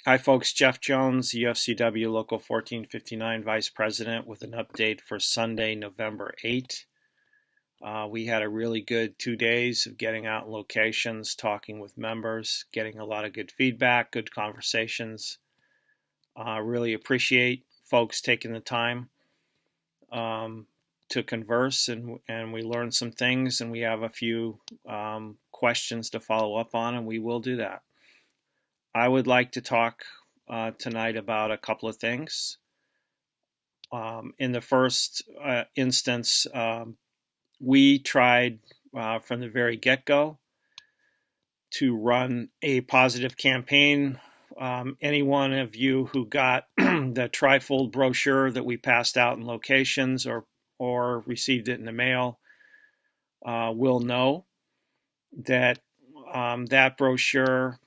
Hi, folks. Jeff Jones, UFCW Local 1459 Vice President, with an update for Sunday, November 8th. We had a really good 2 days of getting out in locations, talking with members, getting a lot of good feedback, good conversations. Really appreciate folks taking the time to converse, and we learned some things, and we have a few questions to follow up on, and we will do that. I would like to talk tonight about a couple of things. In the first instance, we tried from the very get-go to run a positive campaign. Any one of you who got the trifold brochure that we passed out in locations or received it in the mail will know that that brochure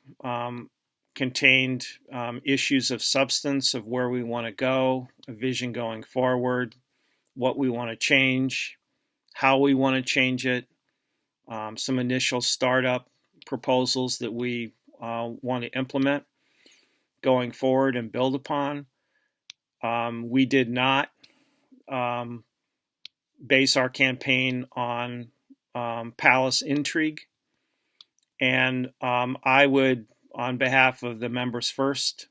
contained issues of substance of where we want to go, a vision going forward, what we want to change, how we want to change it, some initial startup proposals that we want to implement going forward and build upon. We did not base our campaign on palace intrigue, and I would, on behalf of the Members First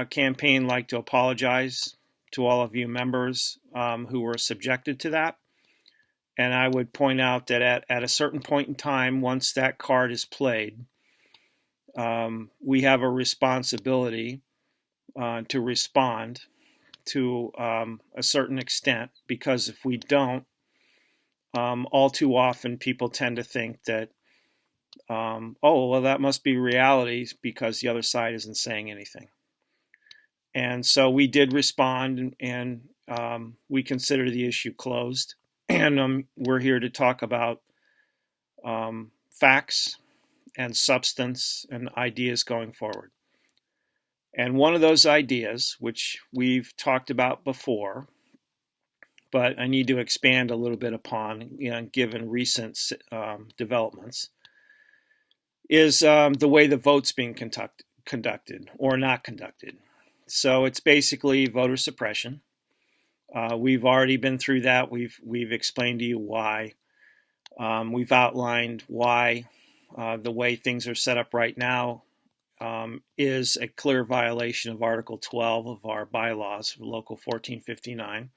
campaign, like to apologize to all of you members who were subjected to that. And I would point out that at a certain point in time, once that card is played, we have a responsibility to respond to a certain extent, because if we don't, all too often people tend to think that, oh, well, that must be reality because the other side isn't saying anything. And so we did respond, and we consider the issue closed. And we're here to talk about facts and substance and ideas going forward. And one of those ideas, which we've talked about before, but I need to expand a little bit upon, given recent developments, is the way the vote's being conducted or not conducted. So it's basically voter suppression. We've already been through that. We've explained to you why. We've outlined why the way things are set up right now is a clear violation of Article 12 of our bylaws, Local 1459.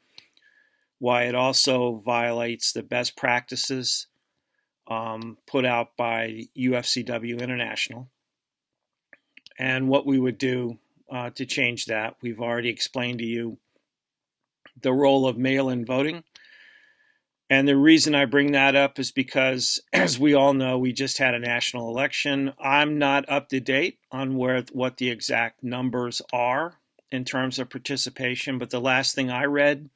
Why it also violates the best practices put out by UFCW International, and what we would do to change that. We've already explained to you the role of mail-in voting. And the reason I bring that up is because, as we all know, we just had a national election. I'm not up to date on what the exact numbers are in terms of participation, but the last thing I read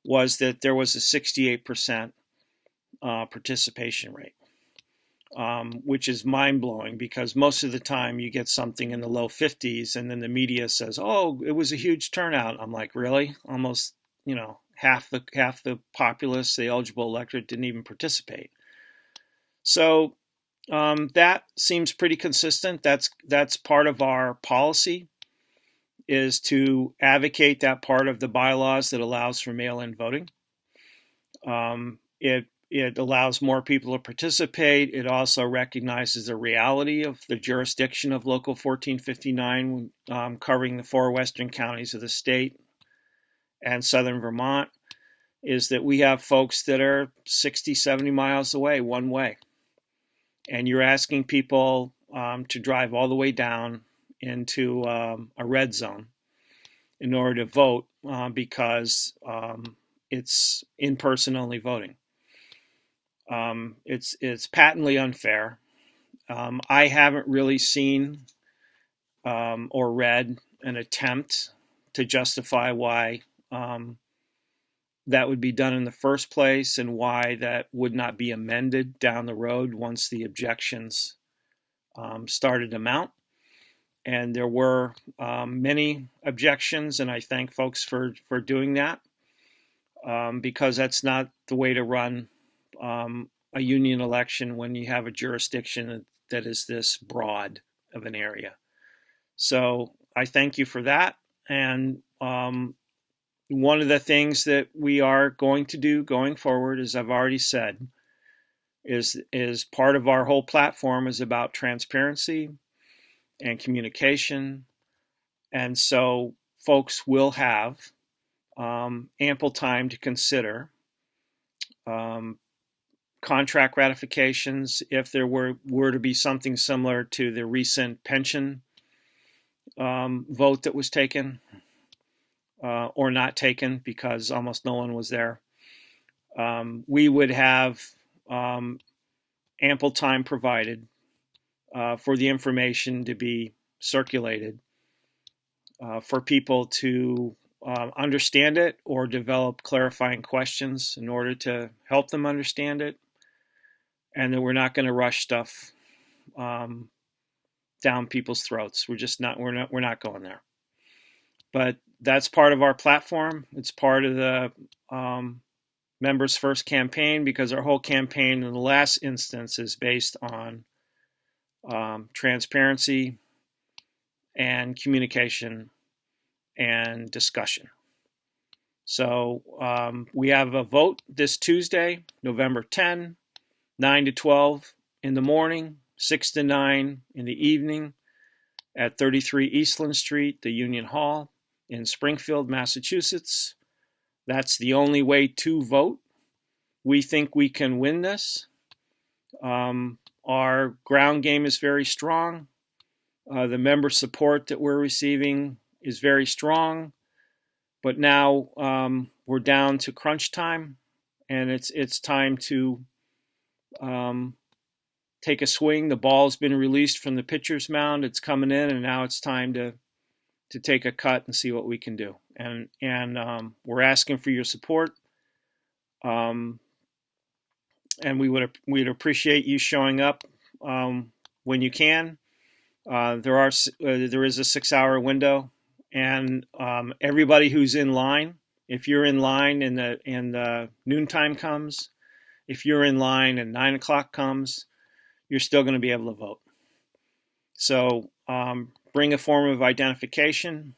was that there was a 68% participation rate, which is mind-blowing, because most of the time you get something in the low 50s, and then the media says, oh, it was a huge turnout. I'm like, really? Almost, half the populace, the eligible electorate, didn't even participate. So that seems pretty consistent. That's part of our policy, is to advocate that part of the bylaws that allows for mail-in voting. It allows more people to participate. It also recognizes the reality of the jurisdiction of Local 1459, covering the 4 western counties of the state and southern Vermont, is that we have folks that are 60, 70 miles away one way. And you're asking people to drive all the way down into a red zone in order to vote because it's in-person only voting. It's patently unfair. I haven't really seen or read an attempt to justify why that would be done in the first place, and why that would not be amended down the road once the objections started to mount. And there were many objections, and I thank folks for doing that, because that's not the way to run a union election when you have a jurisdiction that is this broad of an area. So I thank you for that. And one of the things that we are going to do going forward, as I've already said, is part of our whole platform is about transparency and communication. And so folks will have ample time to consider contract ratifications if there were to be something similar to the recent pension vote that was taken or not taken because almost no one was there. We would have ample time provided for the information to be circulated for people to understand it or develop clarifying questions in order to help them understand it, and that we're not going to rush stuff down people's throats. We're not going there. But that's part of our platform. It's part of the Members First campaign, because our whole campaign in the last instance is based on transparency and communication and discussion. So we have a vote this Tuesday, November 10, 9 to 12 in the morning, 6 to 9 in the evening at 33 Eastland Street, the Union Hall in Springfield, Massachusetts. That's the only way to vote. We think we can win this. Our ground game is very strong. The member support that we're receiving is very strong. But now we're down to crunch time, and it's time to take a swing. The ball's been released from the pitcher's mound. It's coming in, and now it's time to take a cut and see what we can do. And we're asking for your support. And we'd appreciate you showing up when you can. There is a 6-hour window, and everybody who's in line, if you're in line and the noontime comes, if you're in line and 9 o'clock comes, you're still going to be able to vote. So bring a form of identification,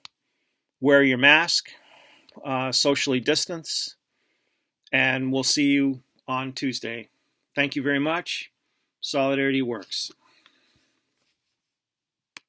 wear your mask, socially distance, and we'll see you on Tuesday. Thank you very much. Solidarity works.